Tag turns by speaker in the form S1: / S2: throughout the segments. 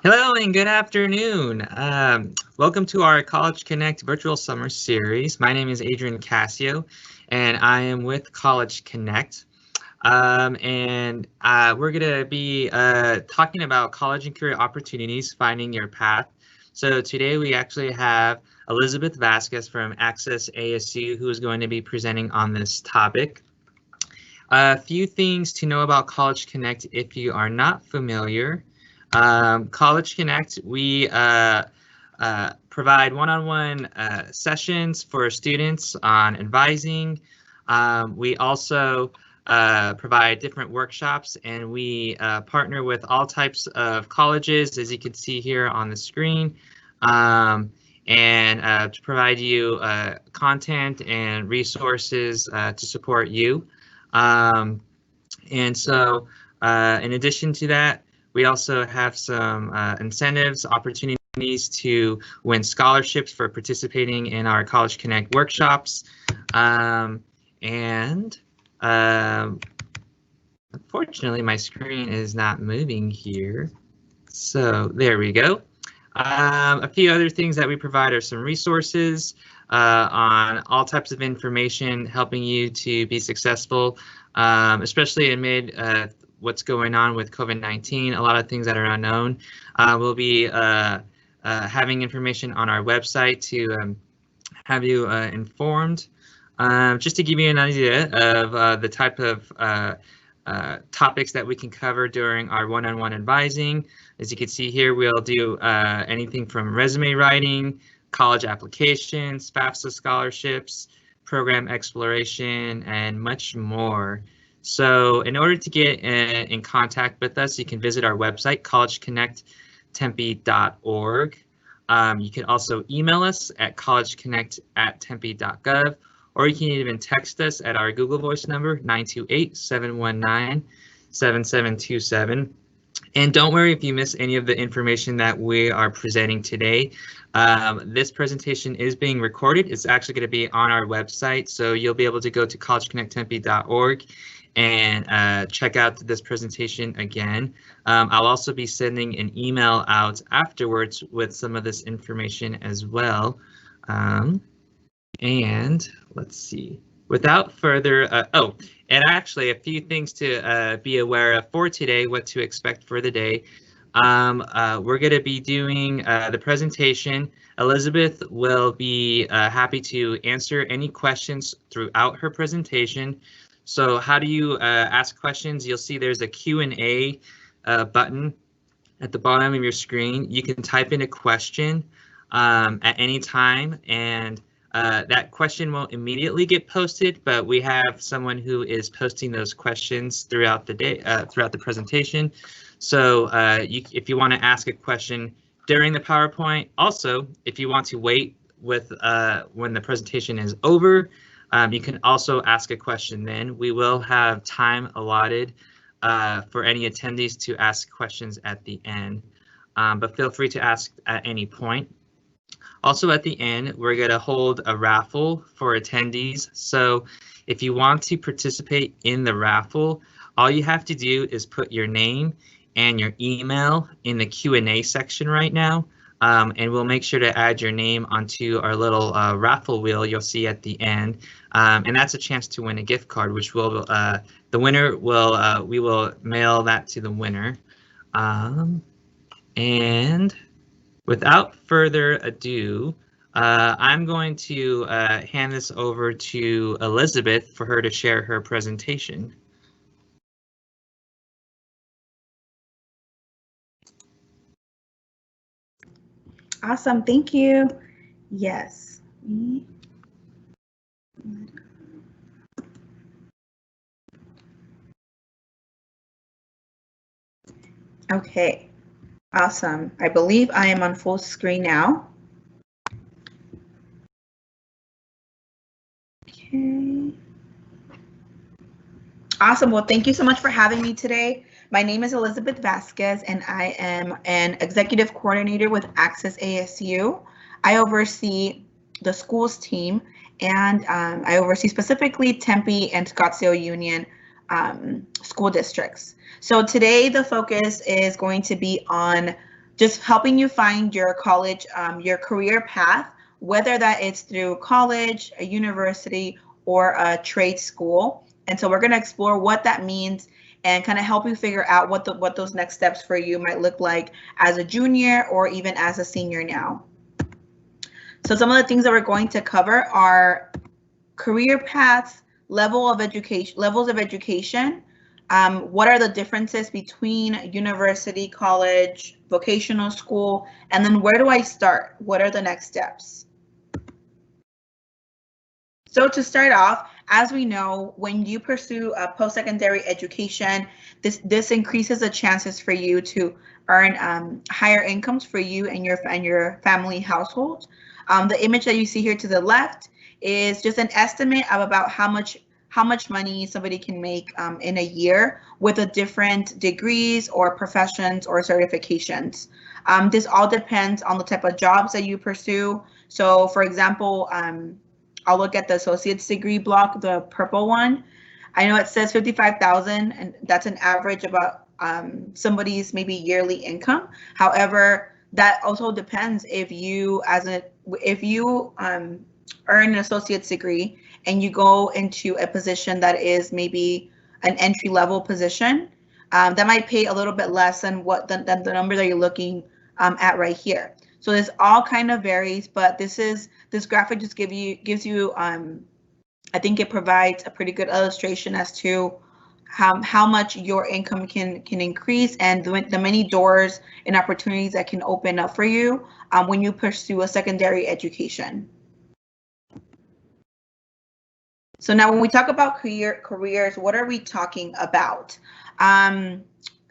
S1: Hello and good afternoon. Welcome to our College Connect virtual summer series. My name is Adrian Cassio, and I am with College Connect. We're going to be talking about college and career opportunities, finding your path. So today we actually have Elizabeth Vasquez from Access ASU who is going to be presenting on this topic. A few things to know about College Connect if you are not familiar. College Connect, we provide one-on-one sessions for students on advising. We also provide different workshops, and we partner with all types of colleges, as you can see here on the screen, to provide you content and resources to support you. In addition to that, we also have some incentives, opportunities to win scholarships for participating in our College Connect workshops. Unfortunately, my screen is not moving here. So there we go. A few other things that we provide are some resources on all types of information helping you to be successful, especially amid what's going on with COVID-19, a lot of things that are unknown. We'll be having information on our website to have you informed. Just to give you an idea of the type of topics that we can cover during our one-on-one advising. As you can see here, we'll do anything from resume writing, college applications, FAFSA scholarships, program exploration, and much more. So in order to get in contact with us, you can visit our website, collegeconnecttempe.org. You can also email us at collegeconnect@tempe.gov, or you can even text us at our Google Voice number, 928-719-7727. And don't worry if you miss any of the information that we are presenting today. This presentation is being recorded. It's actually going to be on our website, so you'll be able to go to collegeconnecttempe.org and check out this presentation again. I'll also be sending an email out afterwards with some of this information as well. And let's see, without further, and actually a few things to be aware of for today, what to expect for the day. We're going to be doing the presentation. Elizabeth will be happy to answer any questions throughout her presentation. So how do you ask questions? You'll see there's a Q&A button at the bottom of your screen. You can type in a question at any time, and that question won't immediately get posted, but we have someone who is posting those questions throughout the day, throughout the presentation. So if you want to ask a question during the PowerPoint, also, if you want to wait with when the presentation is over, you can also ask a question then. We will have time allotted for any attendees to ask questions at the end, but feel free to ask at any point. Also at the end, we're going to hold a raffle for attendees. So if you want to participate in the raffle, all you have to do is put your name and your email in the Q&A section right now. And we'll make sure to add your name onto our little raffle wheel you'll see at the end. And that's a chance to win a gift card, which will the winner will we will mail that to the winner. And without further ado, I'm going to hand this over to Elizabeth for her to share her presentation.
S2: Awesome, thank you. Yes. Okay, awesome. I believe I am on full screen now. Okay. Awesome, well, thank you so much for having me today. My name is Elizabeth Vasquez, and I am an executive coordinator with Access ASU. I oversee the schools team, and I oversee specifically Tempe and Scottsdale Union school districts. So today the focus is going to be on just helping you find your college, your career path, whether that is through college, a university, or a trade school. And so we're going to explore what that means and kind of help you figure out what those next steps for you might look like as a junior or even as a senior now. So some of the things that we're going to cover are career paths, levels of education, what are the differences between university, college, vocational school, and then where do I start? What are the next steps? So to start off, as we know, when you pursue a post-secondary education, this increases the chances for you to earn higher incomes for you and your family household. The image that you see here to the left is just an estimate of about how much money somebody can make in a year with the different degrees or professions or certifications. This all depends on the type of jobs that you pursue. So for example, I'll look at the associate's degree block, the purple one. I know it says 55,000, and that's an average about somebody's maybe yearly income. However, that also depends if you earn an associate's degree and you go into a position that is maybe an entry-level position, that might pay a little bit less than the number that you're looking at right here. So this all kind of varies, but this graphic just gives you I think it provides a pretty good illustration as to how much your income can increase and the many doors and opportunities that can open up for you when you pursue a secondary education. So now when we talk about careers, what are we talking about?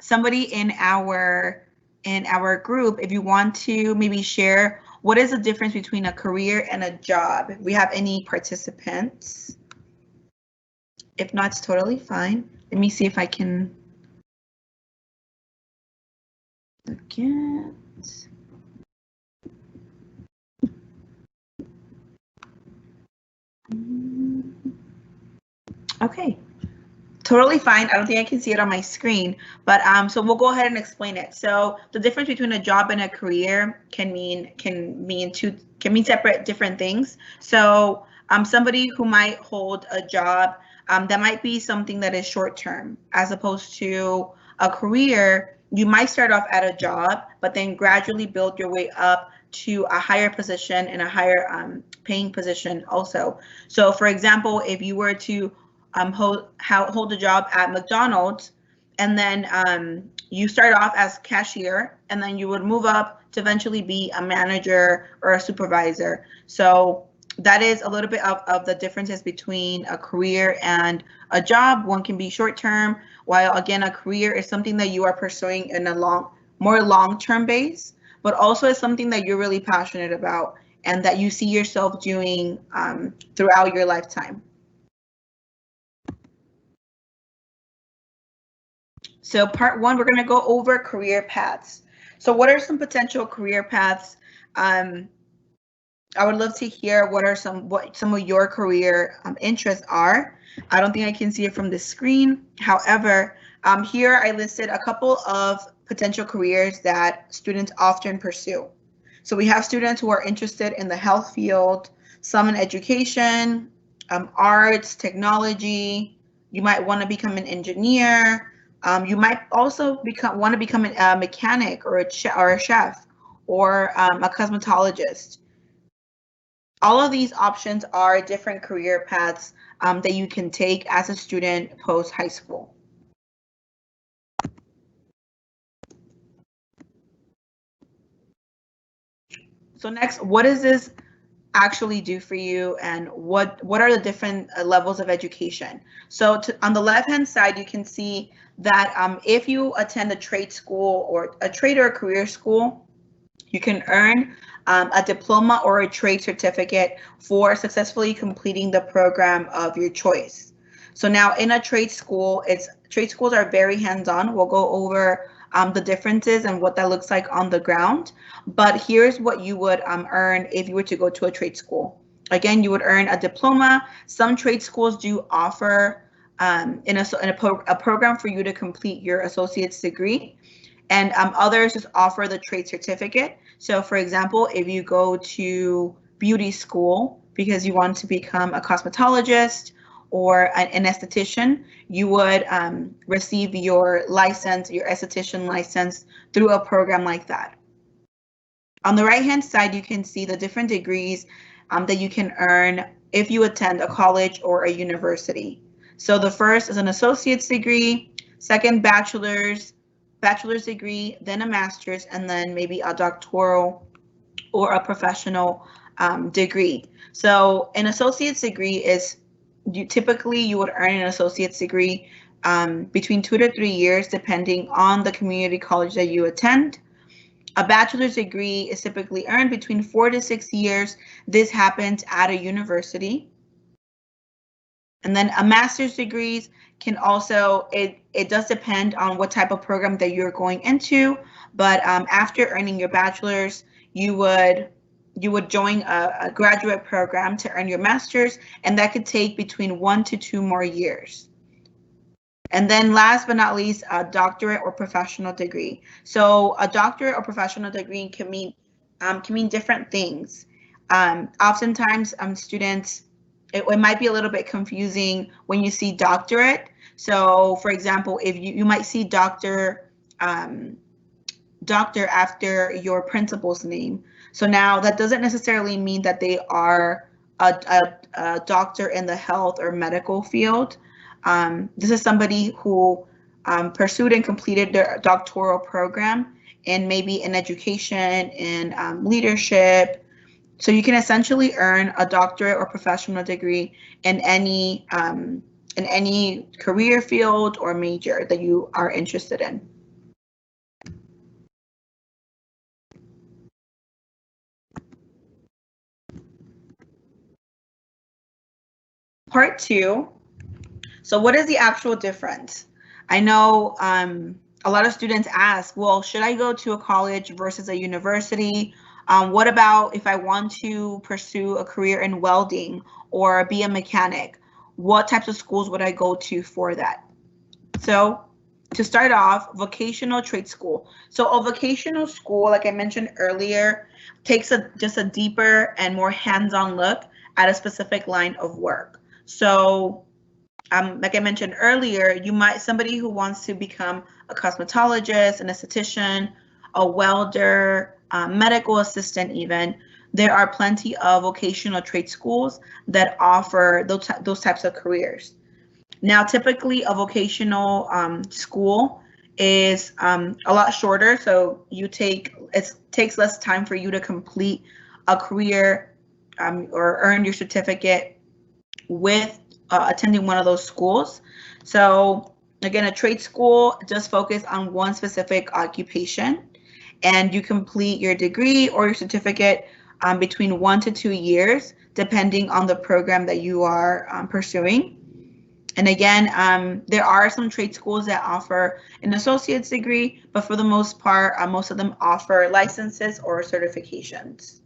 S2: Somebody in our group, if you want to maybe share what is the difference between a career and a job? If we have any participants? If not, it's totally fine. Let me see if I can look at. Okay. Totally fine. I don't think I can see it on my screen, but so we'll go ahead and explain it. So the difference between a job and a career can mean separate different things. So somebody who might hold a job, that might be something that is short term, as opposed to a career. You might start off at a job, but then gradually build your way up to a higher position and a higher paying position also. So for example, if you were to hold a job at McDonald's, and then you start off as cashier, and then you would move up to eventually be a manager or a supervisor. So that is a little bit of the differences between a career and a job. One can be short term, while again a career is something that you are pursuing in a more long-term base, but also is something that you're really passionate about and that you see yourself doing throughout your lifetime. So part one, we're going to go over career paths. So what are some potential career paths? I would love to hear what some of your career interests are. I don't think I can see it from the screen. However, here I listed a couple of potential careers that students often pursue. So we have students who are interested in the health field, some in education, arts, technology. You might want to become an engineer. You might also want to become a mechanic or a chef or a cosmetologist. All of these options are different career paths that you can take as a student post high school. So next, what does this actually do for you, and what are the different levels of education? So on the left hand side, you can see that if you attend a trade school or a trade or a career school, you can earn a diploma or a trade certificate for successfully completing the program of your choice. So now in a trade school, trade schools are very hands-on. We'll go over the differences and what that looks like on the ground. But here's what you would earn if you were to go to a trade school. Again, you would earn a diploma. Some trade schools do offer a program for you to complete your associate's degree. And others just offer the trade certificate. So for example, if you go to beauty school because you want to become a cosmetologist or an esthetician, you would receive your license, your esthetician license, through a program like that. On the right-hand side, you can see the different degrees that you can earn if you attend a college or a university. So the first is an associate's degree, second bachelor's degree, then a master's, and then maybe a doctoral or a professional degree. So an associate's degree is typically you would earn an associate's degree between 2 to 3 years, depending on the community college that you attend. A bachelor's degree is typically earned between 4 to 6 years. This happens at a university. And then a master's degrees can also, it does depend on what type of program that you're going into, but after earning your bachelor's, you would join a graduate program to earn your master's, and that could take between 1 to 2 more years. And then last but not least, a doctorate or professional degree. So a doctorate or professional degree can mean different things. Oftentimes, students, it might be a little bit confusing when you see doctorate. So for example, if you might see doctor after your principal's name. So now that doesn't necessarily mean that they are a doctor in the health or medical field. This is somebody who pursued and completed their doctoral program and maybe in education, in leadership. So you can essentially earn a doctorate or professional degree in any career field or major that you are interested in. Part 2. So what is the actual difference? I know a lot of students ask, well, should I go to a college versus a university? What about if I want to pursue a career in welding or be a mechanic? What types of schools would I go to for that? So to start off, vocational trade school. So a vocational school, like I mentioned earlier, takes just a deeper and more hands-on look at a specific line of work. So like I mentioned earlier, somebody who wants to become a cosmetologist, an esthetician, a welder, medical assistant even, there are plenty of vocational trade schools that offer those types of careers. Now, typically a vocational school is a lot shorter, so it takes less time for you to complete a career or earn your certificate with attending one of those schools. So again, a trade school just focus on one specific occupation, and you complete your degree or your certificate between 1 to 2 years, depending on the program that you are pursuing. And again, there are some trade schools that offer an associate's degree, but for the most part, most of them offer licenses or certifications.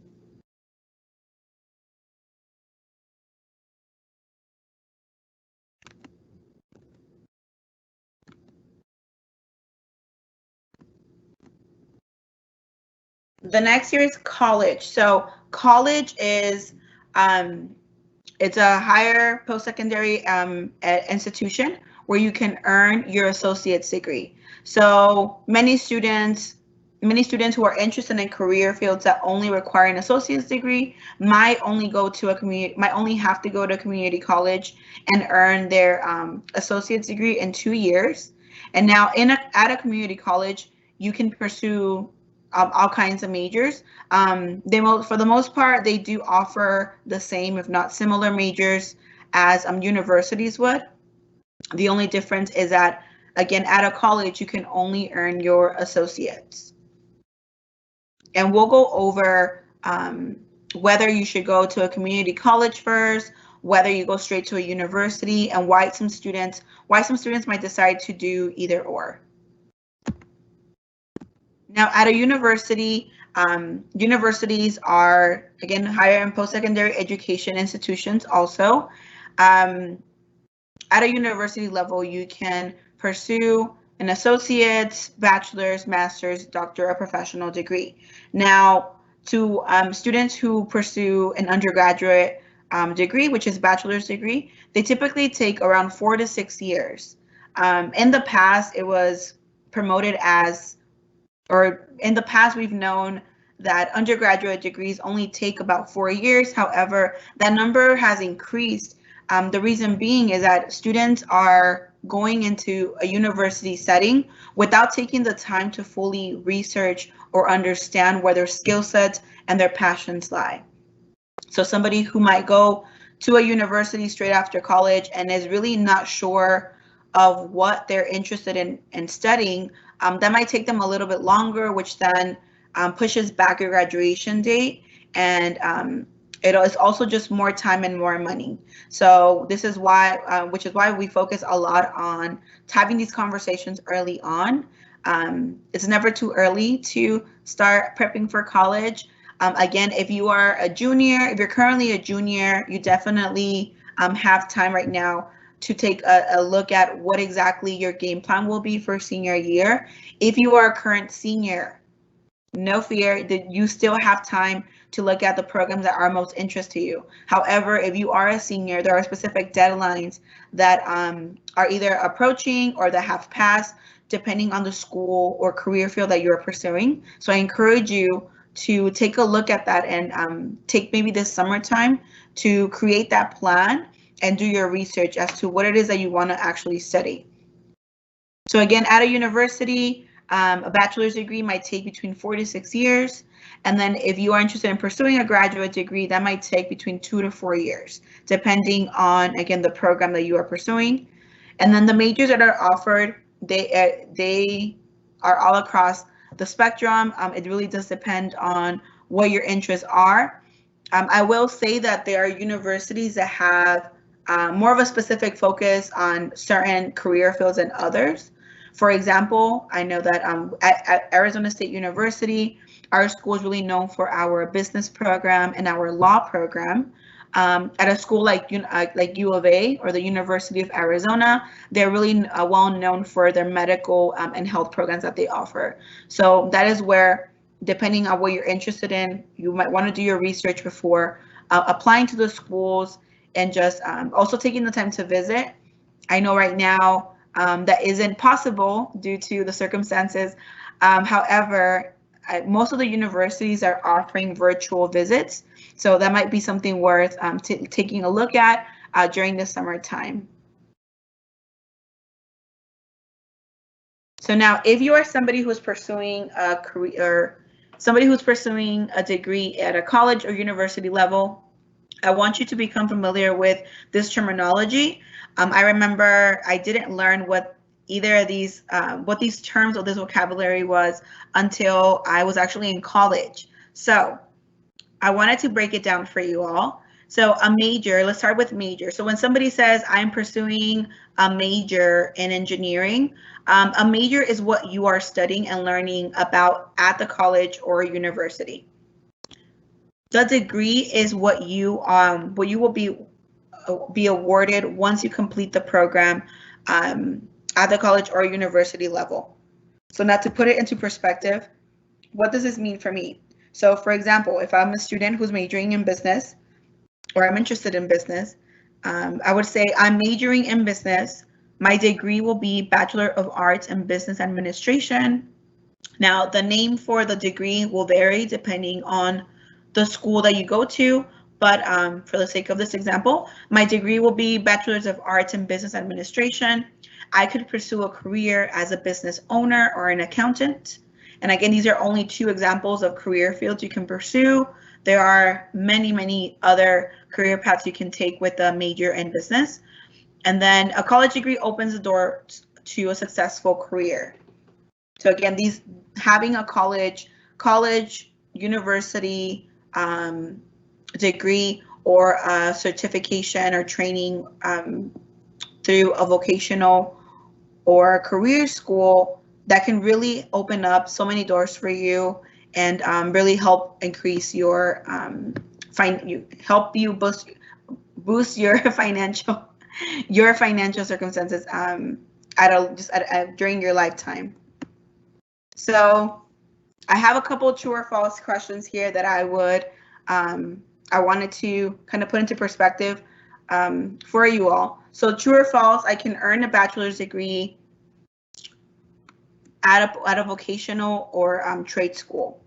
S2: The next year is college. So college is it's a higher post-secondary institution where you can earn your associate's degree. So many students who are interested in career fields that only require an associate's degree might only have to go to a community college and earn their associate's degree in 2 years. And now at a community college, you can pursue all kinds of majors. For the most part, they do offer the same, if not similar majors as universities would. The only difference is that, again, at a college, you can only earn your associates. And we'll go over whether you should go to a community college first, whether you go straight to a university, and why some students might decide to do either or. Now, at a university, universities are, again, higher and post-secondary education institutions also. At a university level, you can pursue an associate's, bachelor's, master's, doctor, or professional degree. Now, to students who pursue an undergraduate degree, which is bachelor's degree, they typically take around 4 to 6 years. In the past, it was promoted as, or in the past, we've known that undergraduate degrees only take about 4 years. However, that number has increased. The reason being is that students are going into a university setting without taking the time to fully research or understand where their skill sets and their passions lie. So somebody who might go to a university straight after college and is really not sure of what they're interested in studying, that might take them a little bit longer, which then pushes back your graduation date, and it is also just more time and more money. So this is why, which is why we focus a lot on having these conversations early on. It's never too early to start prepping for college. Again, if you are a junior, if you're currently a junior, you definitely have time right now to take a look at what exactly your game plan will be for senior year. If you are a current senior, no fear, that you still have time to look at the programs that are most interest to you. However, if you are a senior, there are specific deadlines that are either approaching or that have passed, depending on the school or career field that you're pursuing. So I encourage you to take a look at that and take maybe this summertime to create that plan and do your research as to what it is that you want to actually study. So again, at a university, a bachelor's degree might take between 4 to 6 years. And then if you are interested in pursuing a graduate degree, that might take between 2 to 4 years, depending on, again, the program that you are pursuing. And then the majors that are offered, they are all across the spectrum. It really does depend on what your interests are. I will say that there are universities that have more of a specific focus on certain career fields than others. For example, I know that at Arizona State University, our school is really known for our business program and our law program. At a school like U of A or the University of Arizona, they're really well known for their medical and health programs that they offer. So that is where, depending on what you're interested in, you might want to do your research before applying to the schools, and just also taking the time to visit. I know right now that isn't possible due to the circumstances. However, most of the universities are offering virtual visits, so that might be something worth taking a look at during the summertime. So now, if you are somebody who's pursuing a career, somebody who's pursuing a degree at a college or university level, I want you to become familiar with this terminology. I remember I didn't learn what either of these, what these terms or this vocabulary was until I was actually in college. So I wanted to break it down for you all. So a major, let's start with major. So when somebody says I'm pursuing a major in engineering, a major is what you are studying and learning about at the college or university. The degree is what you will be awarded once you complete the program at the college or university level. So now, to put it into perspective, what does this mean for me? So for example, if I'm a student who's majoring in business, or I'm interested in business, I would say I'm majoring in business. My degree will be Bachelor of Arts in Business Administration. Now, the name for the degree will vary depending on the school that you go to, but for the sake of this example, my degree will be Bachelor's of Arts in Business Administration. I could pursue a career as a business owner or an accountant. And again, these are only two examples of career fields you can pursue. There are many, many other career paths you can take with a major in business. And then a college degree opens the door to a successful career. So again, these having a college, university degree or a certification or training through a vocational or career school, that can really open up so many doors for you and really help increase your help you boost your financial circumstances during your lifetime. So I have a couple of true or false questions here that I wanted to kind of put into perspective for you all. So true or false, I can earn a bachelor's degree at a vocational or trade school.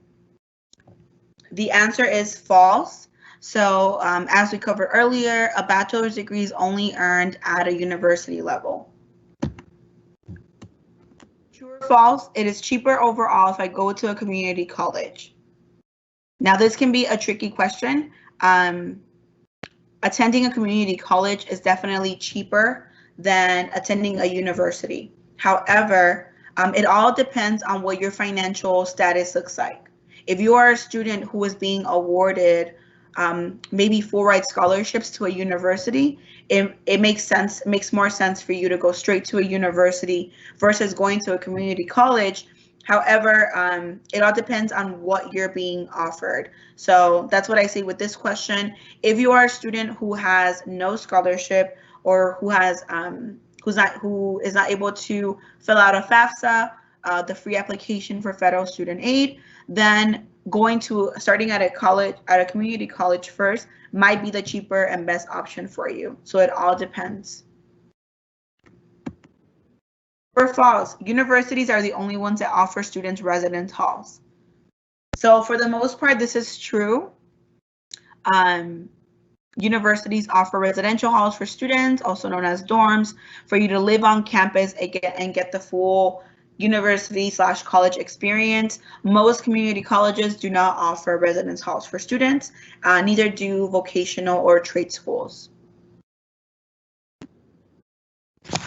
S2: The answer is false. So as we covered earlier, a bachelor's degree is only earned at a university level. True or false, it is cheaper overall if I go to a community college. Now this can be a tricky question. Attending a community college is definitely cheaper than attending a university. However, it all depends on what your financial status looks like. If you are a student who is being awarded maybe full ride scholarships to a university, it makes more sense for you to go straight to a university versus going to a community college. However, it all depends on what you're being offered. So that's what I say with this question. If you are a student who has no scholarship or who is not able to fill out a FAFSA, the free application for federal student aid, then starting at a community college first might be the cheaper and best option for you. So it all depends. Or false, universities are the only ones that offer students residence halls. So for the most part, this is true. Universities offer residential halls for students, also known as dorms, for you to live on campus and get the full university/college experience. Most community colleges do not offer residence halls for students, neither do vocational or trade schools.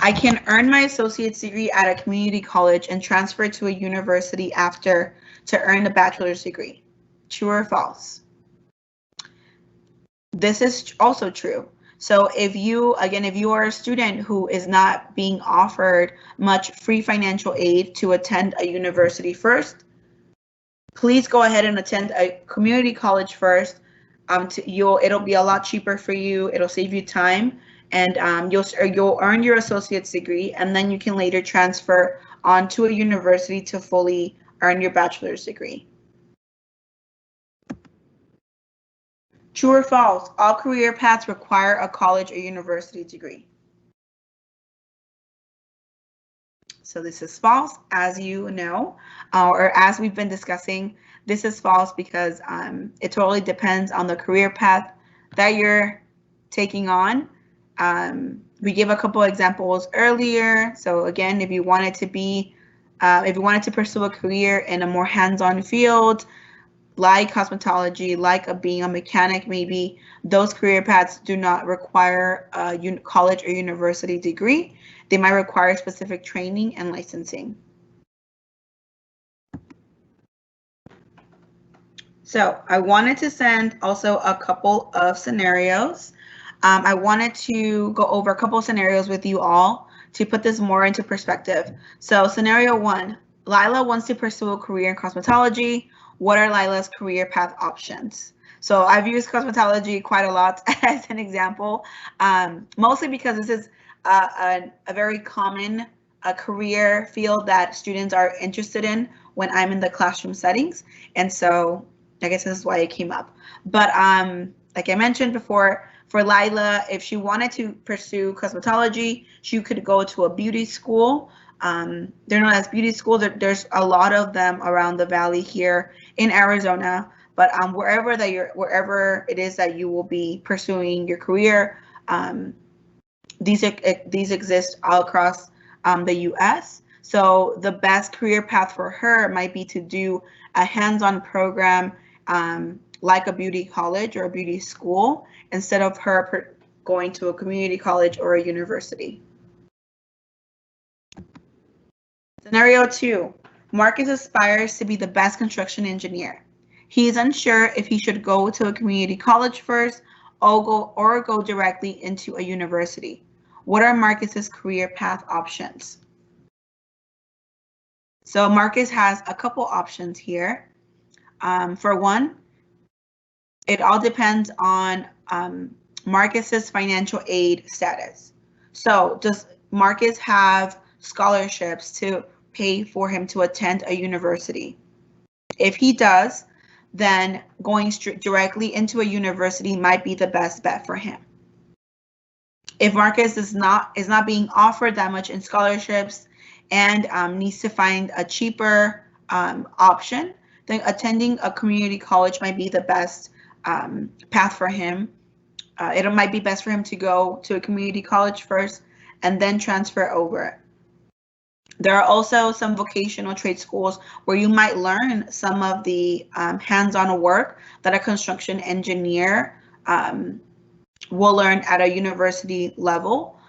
S2: I can earn my associate's degree at a community college and transfer to a university after to earn a bachelor's degree. True or false? This is also true. So if you are a student who is not being offered much free financial aid to attend a university first, please go ahead and attend a community college first. It'll be a lot cheaper for you. It'll save you time, and you'll earn your associate's degree, and then you can later transfer on to a university to fully earn your bachelor's degree. True or false, all career paths require a college or university degree. So this is false, as you know, or as we've been discussing. This is false because it totally depends on the career path that you're taking on. We gave a couple examples earlier. So again, if you wanted to pursue a career in a more hands-on field, like cosmetology, like being a mechanic, maybe those career paths do not require a college or university degree. They might require specific training and licensing. So I wanted to send also a couple of scenarios. I wanted to go over a couple of scenarios with you all to put this more into perspective. So scenario 1, Lila wants to pursue a career in cosmetology. What are Lila's career path options? So I've used cosmetology quite a lot as an example, mostly because this is a very common career field that students are interested in when I'm in the classroom settings. And so I guess this is why it came up. But like I mentioned before, for Lila, if she wanted to pursue cosmetology, she could go to a beauty school. They're known as beauty schools. There's a lot of them around the valley here in Arizona, but wherever it is that you will be pursuing your career, these exist all across the U.S. So the best career path for her might be to do a hands-on program like a beauty college or a beauty school instead of her going to a community college or a university. Scenario 2, Marcus aspires to be the best construction engineer. He is unsure if he should go to a community college first or go directly into a university. What are Marcus's career path options? So Marcus has a couple options here. For one, it all depends on Marcus's financial aid status. So does Marcus have scholarships to pay for him to attend a university. If he does, then going directly into a university might be the best bet for him. If Marcus is not being offered that much in scholarships and needs to find a cheaper option, then attending a community college might be the best path for him. It might be best for him to go to a community college first and then transfer over. There are also some vocational trade schools where you might learn some of the hands-on work that a construction engineer will learn at a university level.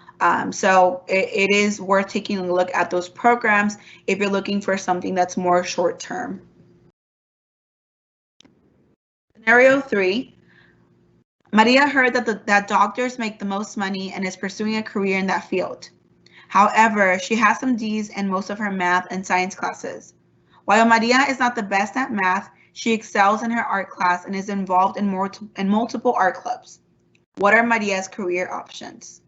S2: So it is worth taking a look at those programs if you're looking for something that's more short-term. Scenario 3, Maria heard that doctors make the most money and is pursuing a career in that field. However, she has some D's in most of her math and science classes. While Maria is not the best at math, she excels in her art class and is involved in multiple art clubs. What are Maria's career options?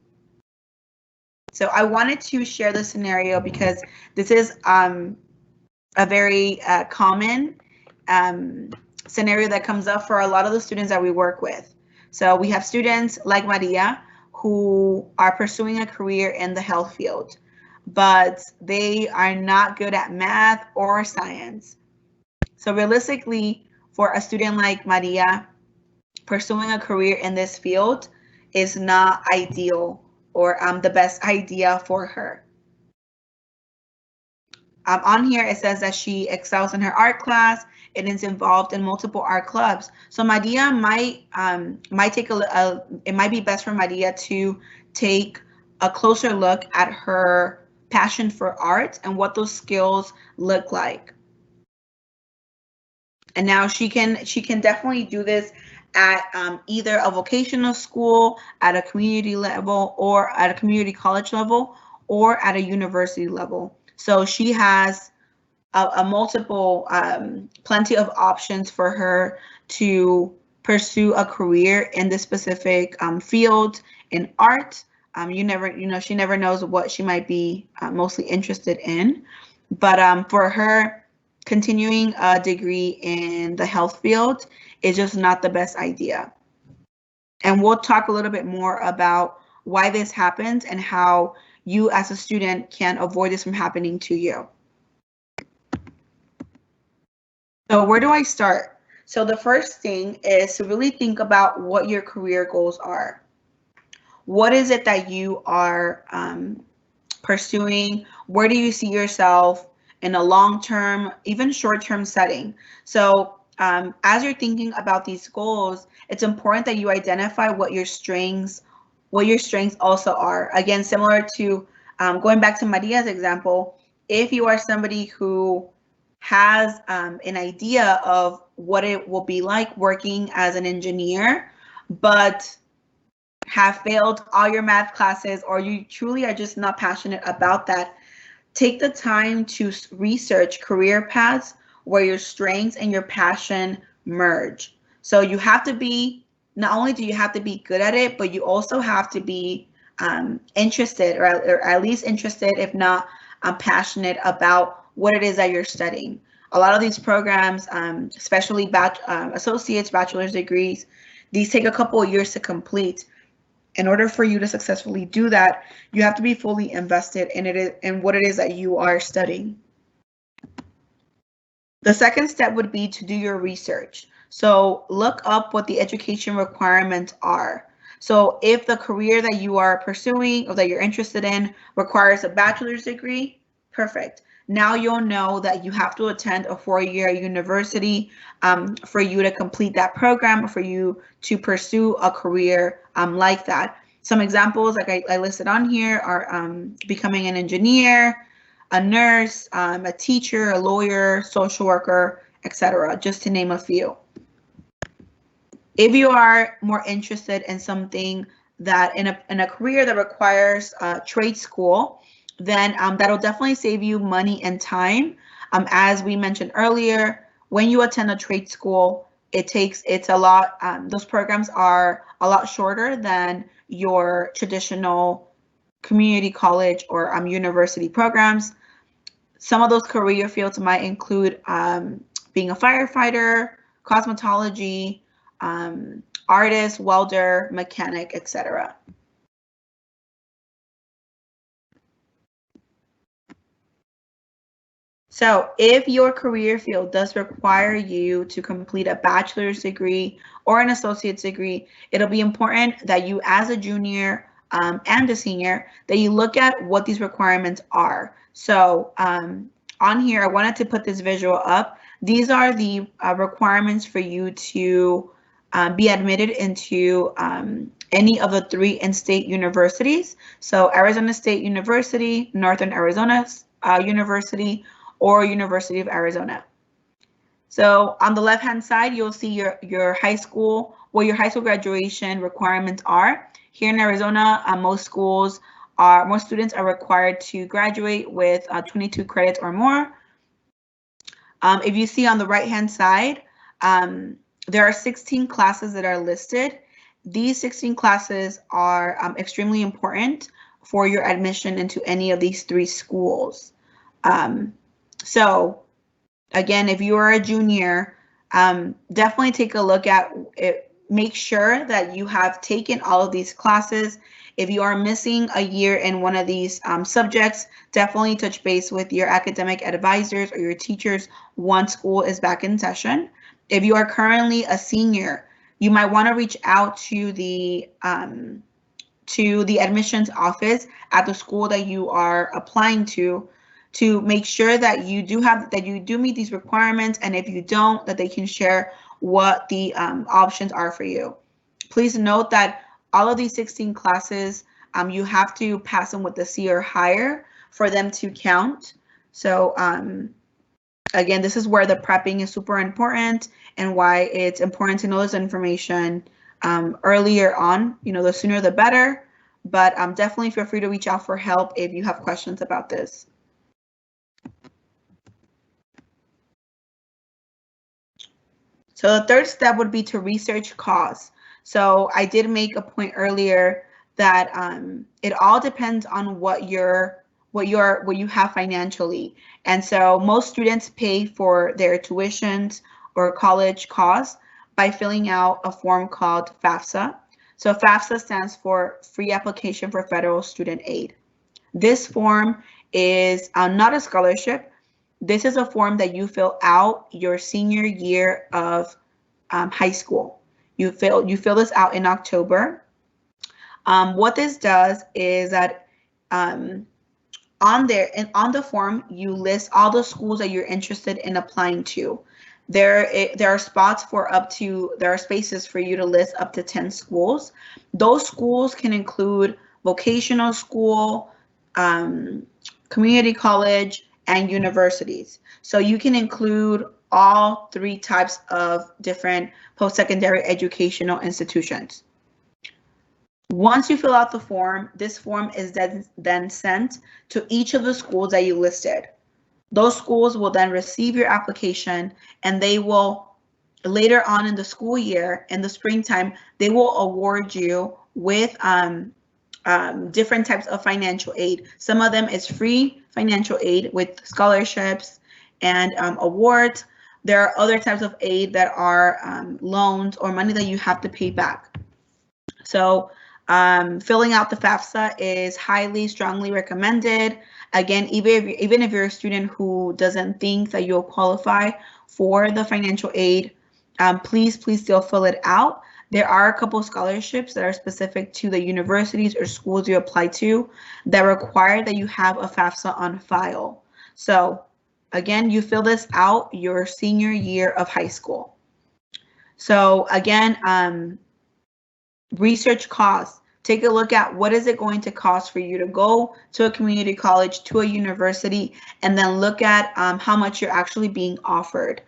S2: So I wanted to share this scenario because this is a very common scenario that comes up for a lot of the students that we work with. So we have students like Maria who are pursuing a career in the health field, but they are not good at math or science. So realistically, for a student like Maria, pursuing a career in this field is not ideal or the best idea for her. On here, it says that she excels in her art class and is involved in multiple art clubs. So Maria might take it might be best for Maria to take a closer look at her passion for art and what those skills look like. And now she can definitely do this at either a vocational school, at a community level, or at a community college level, or at a university level. So she has a multiple, plenty of options for her to pursue a career in this specific field in art. She never knows what she might be mostly interested in. But for her, continuing a degree in the health field is just not the best idea. And we'll talk a little bit more about why this happens and how you as a student can avoid this from happening to you. So where do I start? So the first thing is to really think about what your career goals are. What is it that you are pursuing? Where do you see yourself in a long-term, even short-term setting? So as you're thinking about these goals, it's important that you identify what your strengths also are. Again, similar to going back to Maria's example, if you are somebody who has an idea of what it will be like working as an engineer, but have failed all your math classes, or you truly are just not passionate about that, take the time to research career paths where your strengths and your passion merge. So you have to be, not only do you have to be good at it, but you also have to be interested, or at least interested, if not passionate about what it is that you're studying. A lot of these programs, especially associates, bachelor's degrees, these take a couple of years to complete. In order for you to successfully do that, you have to be fully invested in what it is that you are studying. The second step would be to do your research. So look up what the education requirements are. So if the career that you are pursuing or that you're interested in requires a bachelor's degree, perfect. Now you'll know that you have to attend a 4-year university for you to complete that program, or for you to pursue a career like that. Some examples, like I listed on here, are becoming an engineer, a nurse, a teacher, a lawyer, social worker, etc., just to name a few. If you are more interested in something that in a career that requires trade school, then that'll definitely save you money and time. As we mentioned earlier, when you attend a trade school, it's a lot, those programs are a lot shorter than your traditional community college or university programs. Some of those career fields might include being a firefighter, cosmetology, artist, welder, mechanic, etc. So if your career field does require you to complete a bachelor's degree or an associate's degree, it'll be important that you, as a junior and a senior, that you look at what these requirements are. So on here, I wanted to put this visual up. These are the requirements for you to be admitted into any of the 3 in-state universities. So Arizona State University, Northern Arizona University, or University of Arizona. So on the left-hand side, you'll see your high school, what your high school graduation requirements are. Here in Arizona, most students are required to graduate with 22 credits or more. If you see on the right-hand side, there are 16 classes that are listed. These 16 classes are extremely important for your admission into any of these 3 schools. So again, if you are a junior, definitely take a look at it. Make sure that you have taken all of these classes. If you are missing a year in one of these subjects, definitely touch base with your academic advisors or your teachers once school is back in session. If you are currently a senior, you might want to reach out to the admissions office at the school that you are applying to make sure that you do meet these requirements, and if you don't, that they can share what the options are for you. Please note that all of these 16 classes, you have to pass them with a C or higher for them to count. So again, this is where the prepping is super important and why it's important to know this information earlier on. The sooner the better, but definitely feel free to reach out for help if you have questions about this. So the third step would be to research costs. So I did make a point earlier that it all depends on what you have financially. And so most students pay for their tuitions or college costs by filling out a form called FAFSA. So FAFSA stands for Free Application for Federal Student Aid. This form is not a scholarship. This is a form that you fill out your senior year of high school. You fill this out in October. What this does is that on the form, you list all the schools that you're interested in applying to. There are spaces for you to list up to 10 schools. Those schools can include vocational school, community college, and universities. So you can include all 3 types of different post-secondary educational institutions. Once you fill out the form, this form is then sent to each of the schools that you listed. Those schools will then receive your application, and they will, later on in the school year, in the springtime, they will award you with different types of financial aid. Some of them is free financial aid with scholarships and awards. There are other types of aid that are loans or money that you have to pay back. So filling out the FAFSA is strongly recommended. Again, even if you're a student who doesn't think that you'll qualify for the financial aid, please still fill it out. There are a couple scholarships that are specific to the universities or schools you apply to that require that you have a FAFSA on file. So again, you fill this out your senior year of high school. So again, research costs. Take a look at what is it going to cost for you to go to a community college, to a university, and then look at how much you're actually being offered.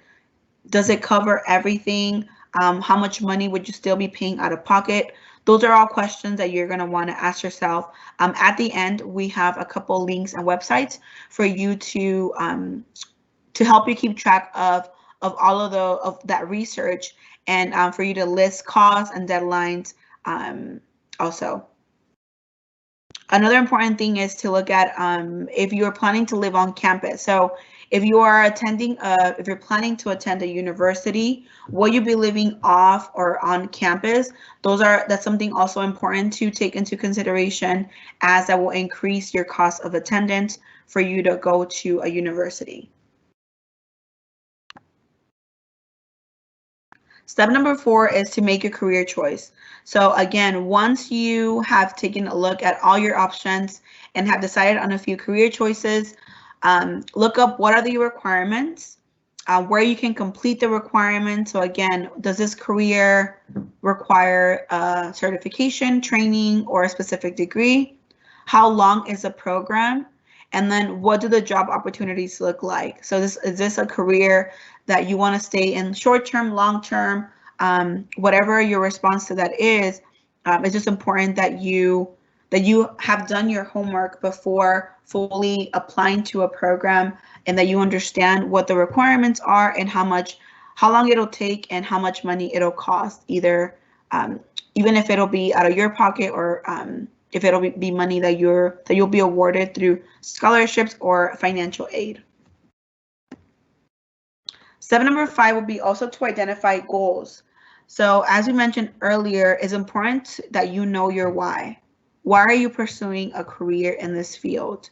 S2: Does it cover everything? How much money would you still be paying out of pocket? Those are all questions that you're going to want to ask yourself. At the end, we have a couple links and websites for you to help you keep track of all of that research, and for you to list costs and deadlines also. Another important thing is to look at if you're planning to live on campus. So if you are attending, if you're planning to attend a university, will you be living off or on campus? That's something also important to take into consideration, as that will increase your cost of attendance for you to go to a university. Step number 4 is to make a career choice. So again, once you have taken a look at all your options and have decided on a few career choices, look up what are the requirements, where you can complete the requirements. So again, does this career require a certification, training, or a specific degree? How long is the program? And then what do the job opportunities look like? So is this a career that you want to stay in short term, long term, whatever your response to that is, it's just important that you have done your homework before fully applying to a program, and that you understand what the requirements are and how long it'll take and how much money it'll cost, either even if it'll be out of your pocket, or if it'll be money that you'll be awarded through scholarships or financial aid. Step number 5 will be also to identify goals. So as we mentioned earlier, it's important that you know your why. Why are you pursuing a career in this field?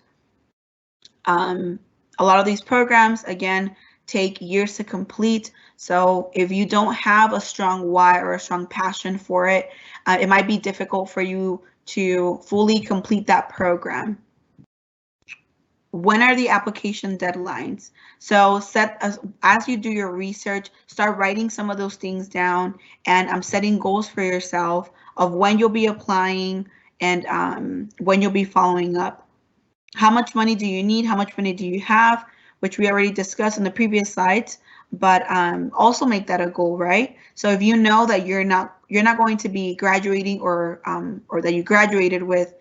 S2: A lot of these programs, again, take years to complete. So if you don't have a strong why or a strong passion for it, it might be difficult for you to fully complete that program. When are the application deadlines? So as you do your research, start writing some of those things down, and setting goals for yourself of when you'll be applying and when you'll be following up. How much money do you need? How much money do you have? Which we already discussed in the previous slides, but also make that a goal, right? So if you know that you're not going to be graduating, or that you graduated with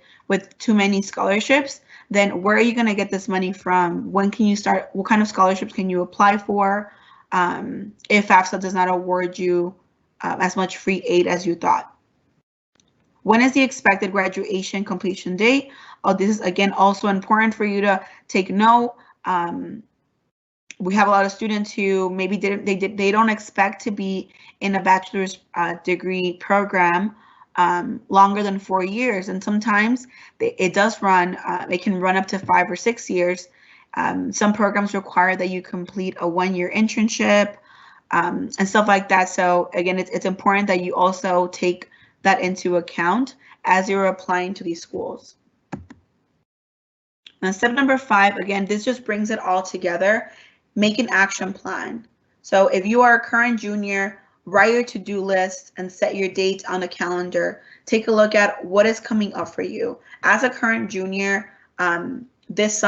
S2: too many scholarships, then where are you going to get this money from? When can you start? What kind of scholarships can you apply for if FAFSA does not award you as much free aid as you thought? When is the expected graduation completion date? Oh, this is again also important for you to take note. We have a lot of students who maybe they don't expect to be in a bachelor's degree program longer than 4 years, and sometimes it does run. It can run up to 5 or 6 years. Some programs require that you complete a 1-year internship and stuff like that. So again, it's important that you also take that into account as you're applying to these schools. Now, step number 5, again, this just brings it all together. Make an action plan. So if you are a current junior, write your to-do list and set your dates on the calendar. Take a look at what is coming up for you. As a current junior, this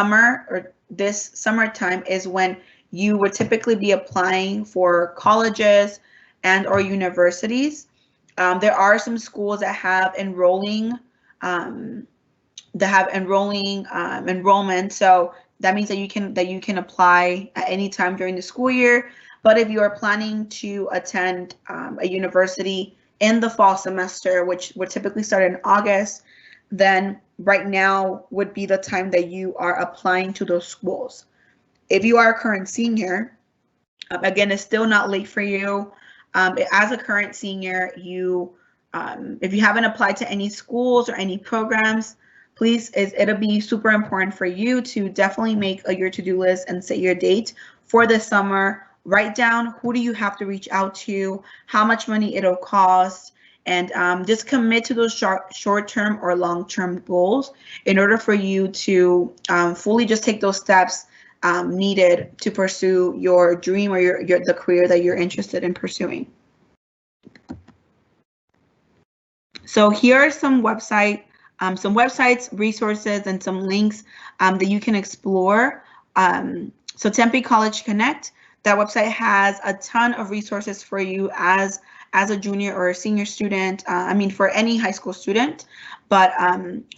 S2: summertime is when you would typically be applying for colleges and or universities. There are some schools that have enrolling enrollment. So that means that you can apply at any time during the school year. But if you are planning to attend a university in the fall semester, which would typically start in August, then right now would be the time that you are applying to those schools. If you are a current senior, again, it's still not late for you. As a current senior, if you haven't applied to any schools or any programs, please, it'll be super important for you to definitely make your to-do list and set your date for this summer. Write down who do you have to reach out to, how much money it'll cost, and just commit to those short-term or long-term goals in order for you to fully just take those steps needed to pursue your dream or the career that you're interested in pursuing. So here are some websites, resources, and some links that you can explore. So Tempe College Connect, that website has a ton of resources for you as a junior or a senior student. For any high school student, but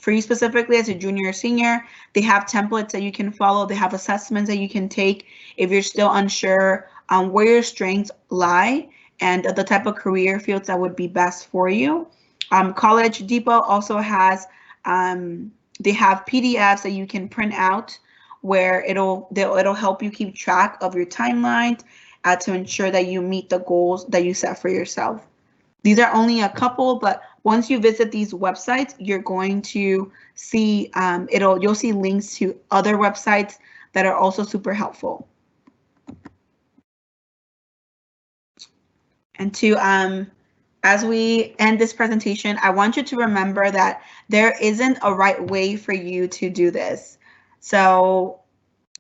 S2: for you specifically as a junior or senior, they have templates that you can follow. They have assessments that you can take if you're still unsure where your strengths lie and the type of career fields that would be best for you. College Depot also has They have PDFs that you can print out where it'll help you keep track of your timeline to ensure that you meet the goals that you set for yourself. These are only a couple, but once you visit these websites, you're going to see you'll see links to other websites that are also super helpful. And to as we end this presentation, I want you to remember that there isn't a right way for you to do this. So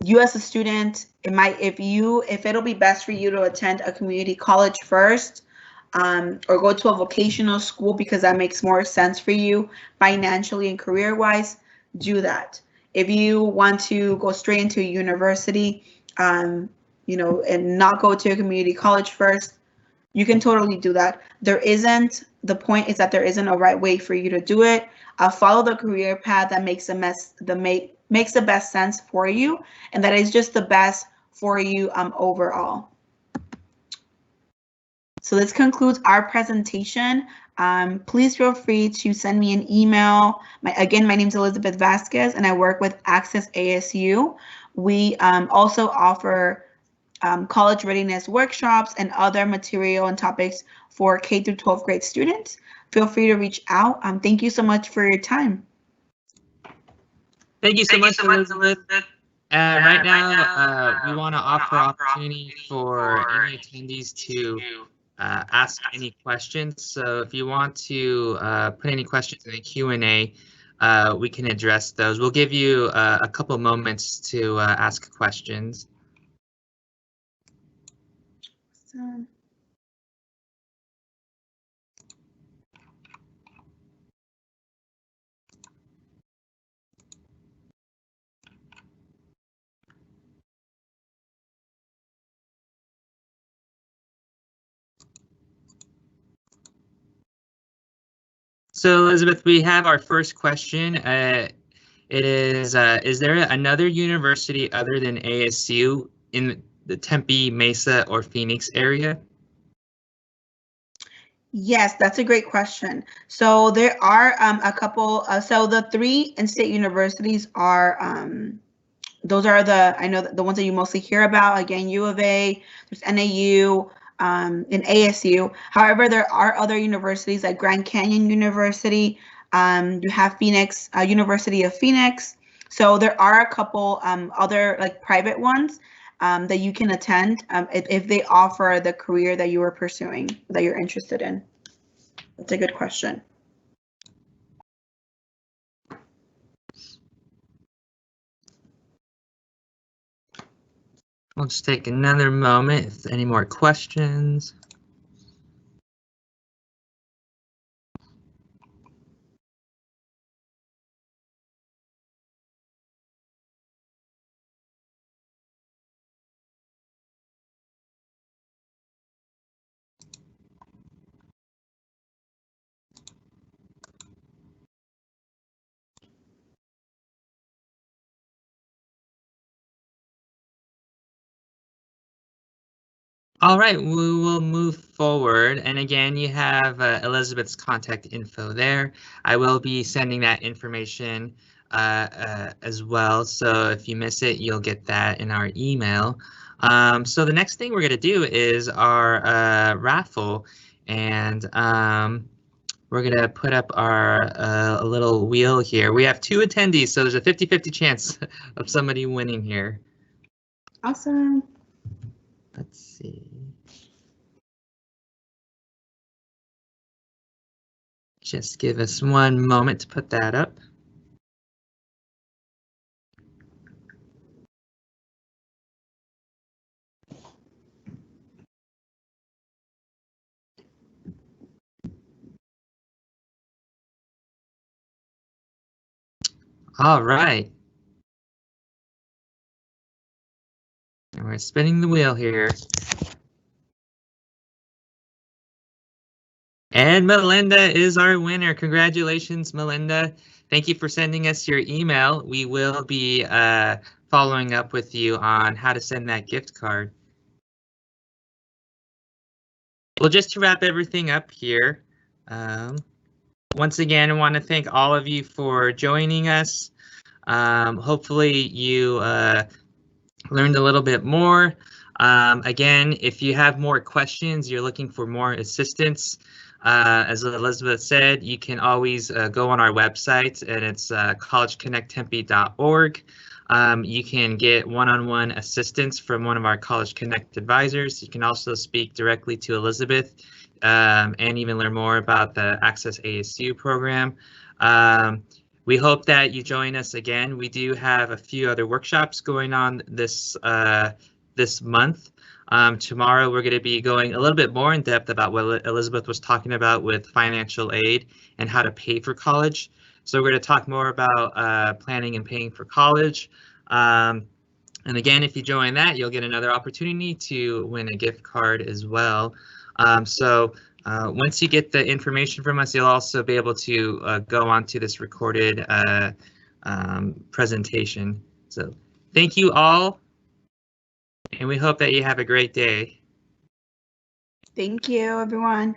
S2: you as a student, if it'll be best for you to attend a community college first, or go to a vocational school because that makes more sense for you financially and career-wise, do that. If you want to go straight into a university, and not go to a community college first, you can totally do that. The point is that there isn't a right way for you to do it. Follow the career path that makes the best sense for you, and that is just the best for you overall. So this concludes our presentation. Please feel free to send me an email. Again, my name is Elizabeth Vasquez, and I work with Access ASU. We also offer college readiness workshops and other material and topics for K through 12th grade students. Feel free to reach out. Thank you so much for your time.
S1: Thank you so much, Elizabeth. Right now, we want to offer opportunity for any attendees to ask any questions. So if you want to put any questions in the Q&A, we can address those. We'll give you a couple moments to ask questions.
S2: Awesome.
S1: So Elizabeth, we have our first question. It is there another university other than ASU in the Tempe, Mesa, or Phoenix area?
S2: Yes, that's a great question. So there are a couple. So the three in-state universities are those are the ones that you mostly hear about. Again, U of A, there's NAU, and ASU. However, there are other universities like Grand Canyon University. You have Phoenix, University of Phoenix. So there are a couple other like private ones that you can attend if they offer the career that you are pursuing, that you're interested in. That's a good question.
S1: We'll just take another moment if any more questions. All right, we will move forward. And again, you have Elizabeth's contact info there. I will be sending that information as well. So if you miss it, you'll get that in our email. So the next thing we're going to do is our raffle. And we're going to put up our little wheel here. We have 2 attendees, so there's a 50-50 chance of somebody winning here.
S2: Awesome.
S1: Let's see. Just give us one moment to put that up. All right. And we're spinning the wheel here. And Melinda is our winner. Congratulations, Melinda. Thank you for sending us your email. We will be following up with you on how to send that gift card. Well, just to wrap everything up here, once again, I want to thank all of you for joining us. Hopefully you learned a little bit more. Again, if you have more questions, you're looking for more assistance, as Elizabeth said, you can always go on our website, and it's collegeconnecttempe.org. You can get one-on-one assistance from one of our College Connect advisors. You can also speak directly to Elizabeth and even learn more about the Access ASU program. We hope that you join us again. We do have a few other workshops going on this month. Tomorrow we're going to be going a little bit more in depth about what Elizabeth was talking about with financial aid and how to pay for college. So we're going to talk more about planning and paying for college. And again, if you join that, you'll get another opportunity to win a gift card as well. Once you get the information from us, you'll also be able to go on to this recorded presentation. So thank you all, and we hope that you have a great day.
S2: Thank you, everyone.